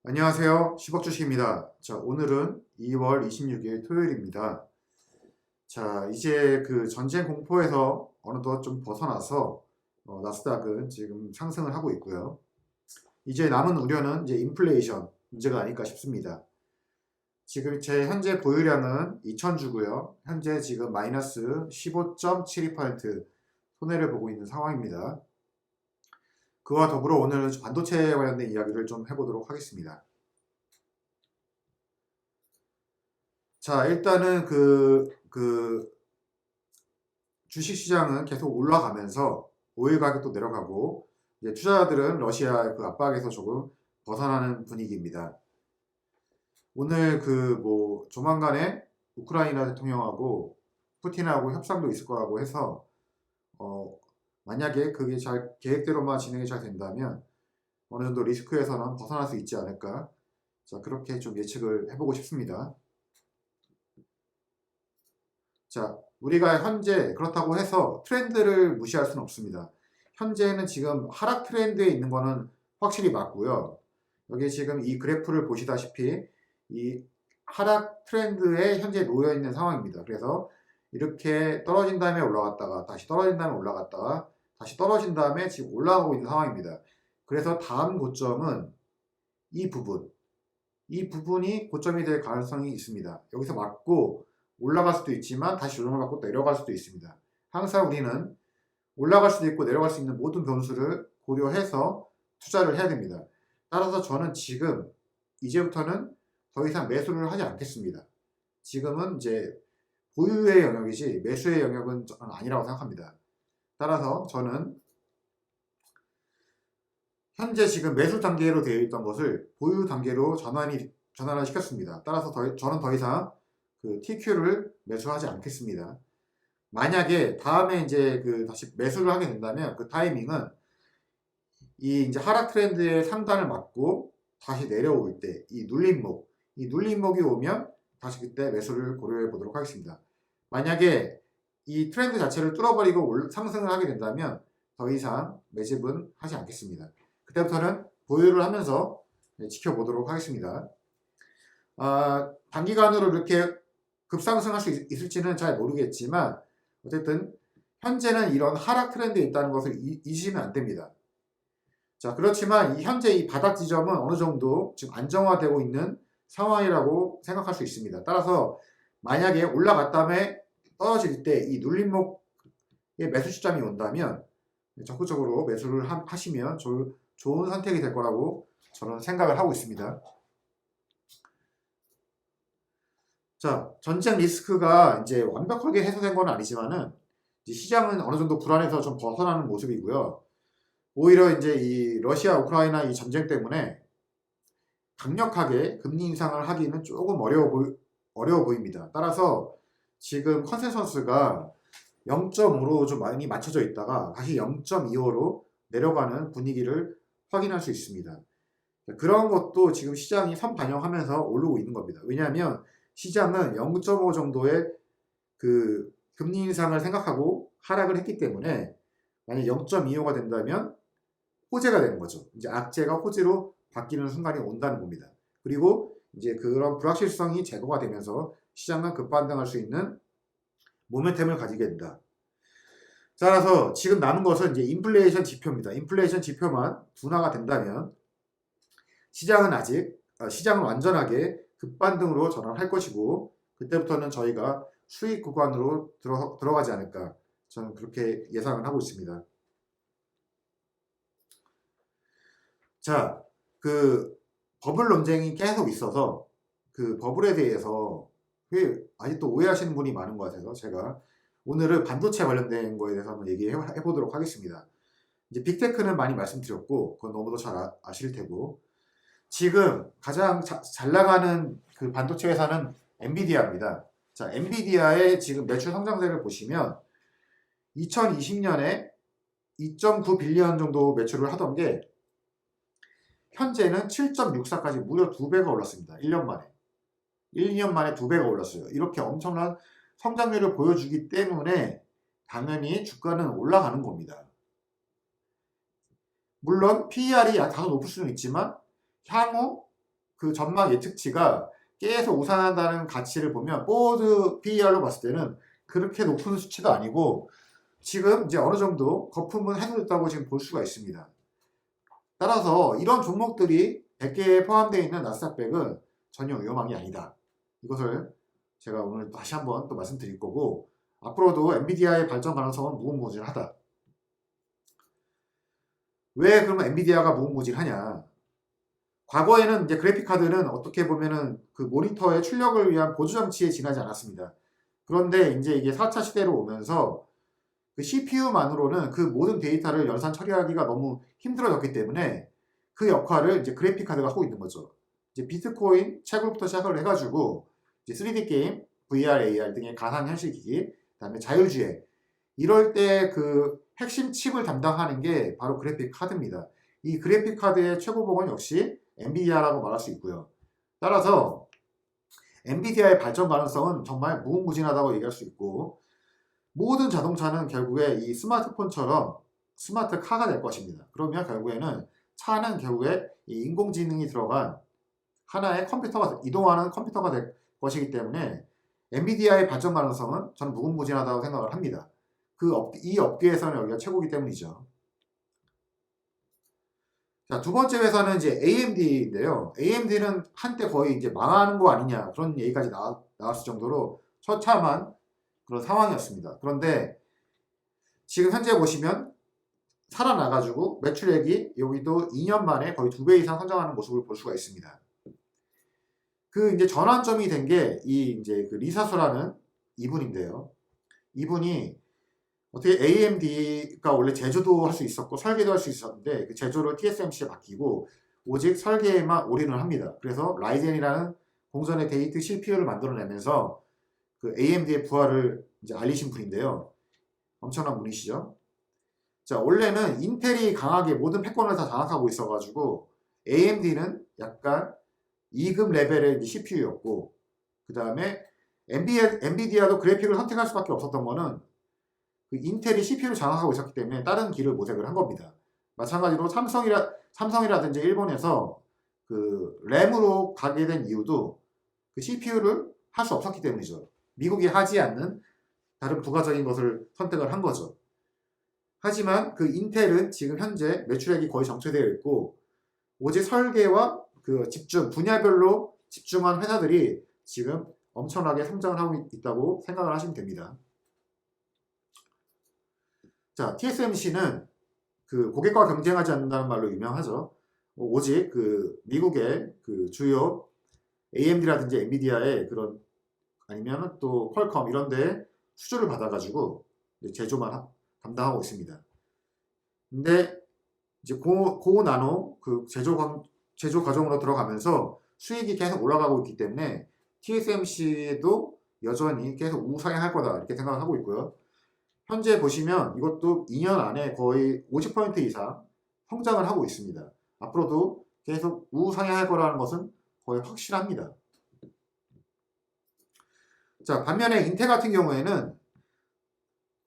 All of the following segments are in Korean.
안녕하세요. 10억 주식입니다. 자, 오늘은 2월 26일 토요일입니다. 자, 이제 그 전쟁 공포에서 어느덧 좀 벗어나서 나스닥은 지금 상승을 하고 있고요. 이제 남은 우려는 이제 인플레이션 문제가 아닐까 싶습니다. 지금 제 현재 보유량은 2,000주고요. 현재 지금 마이너스 15.72% 손해를 보고 있는 상황입니다. 그와 더불어 오늘 반도체 관련된 이야기를 좀 해보도록 하겠습니다. 자, 일단은 주식시장은 계속 올라가면서 오일 가격도 내려가고, 이제 투자자들은 러시아 그 압박에서 조금 벗어나는 분위기입니다. 오늘 조만간에 우크라이나 대통령하고 푸틴하고 협상도 있을 거라고 해서, 어, 만약에 그게 잘, 계획대로만 진행이 잘 된다면 어느 정도 리스크에서는 벗어날 수 있지 않을까. 자, 그렇게 좀 예측을 해보고 싶습니다. 자, 우리가 현재 그렇다고 해서 트렌드를 무시할 수는 없습니다. 현재는 지금 하락 트렌드에 있는 거는 확실히 맞고요. 여기 지금 이 그래프를 보시다시피 이 하락 트렌드에 현재 놓여 있는 상황입니다. 그래서 이렇게 떨어진 다음에 올라갔다가 다시 떨어진 다음에 올라갔다가 다시 떨어진 다음에 지금 올라가고 있는 상황입니다. 그래서 다음 고점은 이 부분, 이 부분이 고점이 될 가능성이 있습니다. 여기서 맞고 올라갈 수도 있지만 다시 조정을 받고 내려갈 수도 있습니다. 항상 우리는 올라갈 수도 있고 내려갈 수 있는 모든 변수를 고려해서 투자를 해야 됩니다. 따라서 저는 지금 이제부터는 더 이상 매수를 하지 않겠습니다. 지금은 이제 보유의 영역이지 매수의 영역은 저는 아니라고 생각합니다. 따라서 저는 현재 지금 매수 단계로 되어 있던 것을 보유 단계로 전환을 시켰습니다. 따라서 저는 더 이상 그 TQ를 매수하지 않겠습니다. 만약에 다음에 이제 다시 매수를 하게 된다면 그 타이밍은 이 이제 하락 트렌드의 상단을 맞고 다시 내려올 때 이 눌림목이 오면 다시 그때 매수를 고려해 보도록 하겠습니다. 만약에 이 트렌드 자체를 뚫어버리고 상승을 하게 된다면 더 이상 매집은 하지 않겠습니다. 그때부터는 보유를 하면서 지켜보도록 하겠습니다. 단기간으로 이렇게 급상승할 수 있을지는 잘 모르겠지만 어쨌든 현재는 이런 하락 트렌드에 있다는 것을 잊으시면 안 됩니다. 자, 그렇지만 현재 이 바닥 지점은 어느 정도 지금 안정화되고 있는 상황이라고 생각할 수 있습니다. 따라서 만약에 올라갔 다음에 떨어질 때 이 눌림목의 매수 시점이 온다면 적극적으로 매수를 하시면 좋은 선택이 될 거라고 저는 생각을 하고 있습니다. 자, 전쟁 리스크가 이제 완벽하게 해소된 건 아니지만은 이제 시장은 어느 정도 불안해서 좀 벗어나는 모습이고요. 오히려 이제 이 러시아 우크라이나 이 전쟁 때문에 강력하게 금리 인상을 하기는 조금 어려워 보입니다. 따라서 지금 컨센서스가 0.5로 좀 많이 맞춰져 있다가 다시 0.25로 내려가는 분위기를 확인할 수 있습니다. 그런 것도 지금 시장이 선반영하면서 오르고 있는 겁니다. 왜냐하면 시장은 0.5 정도의 그 금리 인상을 생각하고 하락을 했기 때문에 만약 0.25가 된다면 호재가 되는 거죠. 이제 악재가 호재로 바뀌는 순간이 온다는 겁니다. 그리고 이제 그런 불확실성이 제거가 되면서 시장은 급반등할 수 있는 모멘텀을 가지게 된다. 따라서 지금 남은 것은 이제 인플레이션 지표입니다. 인플레이션 지표만 둔화가 된다면 시장은 완전하게 급반등으로 전환할 것이고 그때부터는 저희가 수익 구간으로 들어가지 않을까 저는 그렇게 예상을 하고 있습니다. 자, 버블 논쟁이 계속 있어서 그 버블에 대해서 아직도 오해하시는 분이 많은 것 같아서 제가 오늘은 반도체 관련된 거에 대해서 한번 얘기해 보도록 하겠습니다. 이제 빅테크는 많이 말씀드렸고 그건 너무도 잘 아실 테고 지금 가장 잘 나가는 그 반도체 회사는 엔비디아입니다. 자, 엔비디아의 지금 매출 성장세를 보시면 2020년에 2.9 빌리언 정도 매출을 하던 게 현재는 7.64까지 무려 2배가 올랐습니다. 1년 만에. 1, 2년 만에 2배가 올랐어요. 이렇게 엄청난 성장률을 보여주기 때문에 당연히 주가는 올라가는 겁니다. 물론 PER이 다소 높을 수는 있지만 향후 그 전망 예측치가 계속 우상한다는 가치를 보면 포워드 PER로 봤을 때는 그렇게 높은 수치도 아니고 지금 이제 어느 정도 거품은 해소됐다고 지금 볼 수가 있습니다. 따라서 이런 종목들이 100개에 포함되어 있는 나스닥100은 전혀 위험한 게 아니다. 이것을 제가 오늘 다시 한번 또 말씀드릴 거고, 앞으로도 엔비디아의 발전 가능성은 무궁무진하다. 왜 그러면 엔비디아가 무궁무진하냐? 과거에는 이제 그래픽카드는 어떻게 보면은 그 모니터의 출력을 위한 보조장치에 지나지 않았습니다. 그런데 이제 이게 4차 시대로 오면서 그 CPU만으로는 그 모든 데이터를 연산 처리하기가 너무 힘들어졌기 때문에 그 역할을 이제 그래픽카드가 하고 있는 거죠. 이제 비트코인 채굴부터 시작을 해가지고 이제 3D 게임, VR, AR 등의 가상현실 기기, 그다음에 자율주행 이럴 때 그 핵심 칩을 담당하는 게 바로 그래픽 카드입니다. 이 그래픽 카드의 최고봉은 역시 엔비디아라고 말할 수 있고요. 따라서 엔비디아의 발전 가능성은 정말 무궁무진하다고 얘기할 수 있고, 모든 자동차는 결국에 이 스마트폰처럼 스마트카가 될 것입니다. 그러면 결국에는 차는 결국에 이 인공지능이 들어간 하나의 컴퓨터가 이동하는 컴퓨터가 될 것이기 때문에 엔비디아의 발전 가능성은 저는 무궁무진하다고 생각을 합니다. 이 업계에서는 여기가 최고이기 때문이죠. 자, 두 번째 회사는 이제 AMD인데요. AMD는 한때 거의 이제 망하는 거 아니냐 그런 얘기까지 나왔을 정도로 처참한 그런 상황이었습니다. 그런데 지금 현재 보시면 살아나가지고 매출액이 여기도 2년 만에 거의 2배 이상 성장하는 모습을 볼 수가 있습니다. 그 이제 전환점이 된 게 이 이제 그 리사소라는 이분인데요. 이분이 어떻게 AMD가 원래 제조도 할 수 있었고 설계도 할 수 있었는데 그 제조를 TSMC에 맡기고 오직 설계에만 올인을 합니다. 그래서 라이젠이라는 공전의 데이트 CPU를 만들어내면서 그 AMD의 부활을 이제 알리신 분인데요. 엄청난 분이시죠. 자, 원래는 인텔이 강하게 모든 패권을 다 장악하고 있어가지고 AMD는 약간 2급 레벨의 CPU였고, 그 다음에 엔비디아도 그래픽을 선택할 수밖에 없었던 거는 그 인텔이 CPU를 장악하고 있었기 때문에 다른 길을 모색을 한 겁니다. 마찬가지로 삼성이라든지 일본에서 그 램으로 가게 된 이유도 그 CPU를 할 수 없었기 때문이죠. 미국이 하지 않는 다른 부가적인 것을 선택을 한 거죠. 하지만 그 인텔은 지금 현재 매출액이 거의 정체되어 있고 오직 설계와 그 분야별로 집중한 회사들이 지금 엄청나게 성장을 하고 있다고 생각을 하시면 됩니다. 자, TSMC는 그 고객과 경쟁하지 않는다는 말로 유명하죠. 오직 그 미국의 그 주요 AMD라든지 엔비디아의 그런 아니면 또 퀄컴 이런 데 수주를 받아가지고 제조만 담당하고 있습니다. 근데 이제 고나노 그 제조 과정으로 들어가면서 수익이 계속 올라가고 있기 때문에 TSMC도 여전히 계속 우상향할 거다 이렇게 생각을 하고 있고요. 현재 보시면 이것도 2년 안에 거의 50% 이상 성장을 하고 있습니다. 앞으로도 계속 우상향할 거라는 것은 거의 확실합니다. 자, 반면에 인텔 같은 경우에는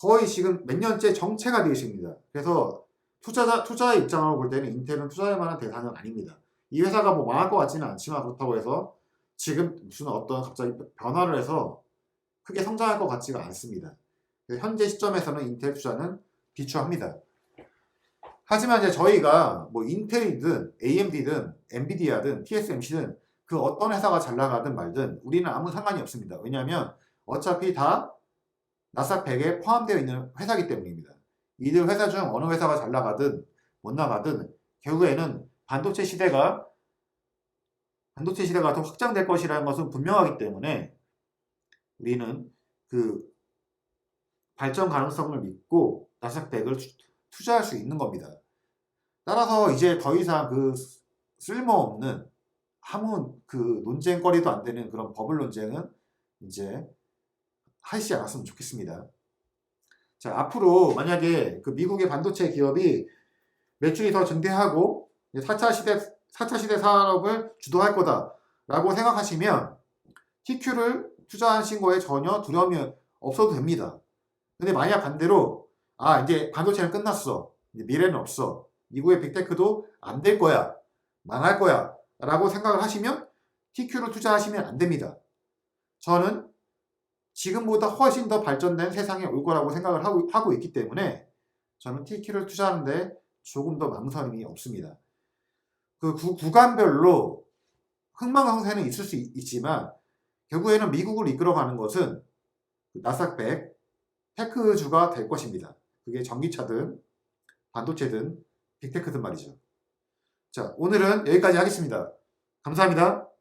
거의 지금 몇 년째 정체가 되어 있습니다. 그래서 투자의 입장으로 볼 때는 인텔은 투자할 만한 대상은 아닙니다. 이 회사가 뭐 망할 것 같지는 않지만 그렇다고 해서 지금 무슨 어떤 갑자기 변화를 해서 크게 성장할 것 같지가 않습니다. 현재 시점에서는 인텔 투자는 비추합니다. 하지만 이제 저희가 뭐 인텔이든 AMD든 엔비디아든 TSMC든 그 어떤 회사가 잘 나가든 말든 우리는 아무 상관이 없습니다. 왜냐하면 어차피 다 나스닥 100에 포함되어 있는 회사이기 때문입니다. 이들 회사 중 어느 회사가 잘 나가든 못 나가든 결국에는 반도체 시대가 더 확장될 것이라는 것은 분명하기 때문에 우리는 그 발전 가능성을 믿고 나스닥 100을 투자할 수 있는 겁니다. 따라서 이제 더 이상 그 쓸모없는 아무 그 논쟁거리도 안 되는 그런 버블 논쟁은 이제 하시지 않았으면 좋겠습니다. 자, 앞으로 만약에 그 미국의 반도체 기업이 매출이 더 증대하고 4차 시대 산업을 주도할 거다라고 생각하시면 TQ를 투자하신 거에 전혀 두려움이 없어도 됩니다. 근데 만약 반대로 이제 반도체는 끝났어. 이제 미래는 없어. 미국의 빅테크도 안 될 거야. 망할 거야. 라고 생각을 하시면 TQ로 투자하시면 안 됩니다. 저는 지금보다 훨씬 더 발전된 세상에 올 거라고 생각을 하고 있기 때문에 저는 TQ를 투자하는데 조금 더 망설임이 없습니다. 그 구간별로 흥망성쇠는 있을 수 있지만 결국에는 미국을 이끌어가는 것은 나스닥 100 테크주가 될 것입니다. 그게 전기차든 반도체든 빅테크든 말이죠. 자, 오늘은 여기까지 하겠습니다. 감사합니다.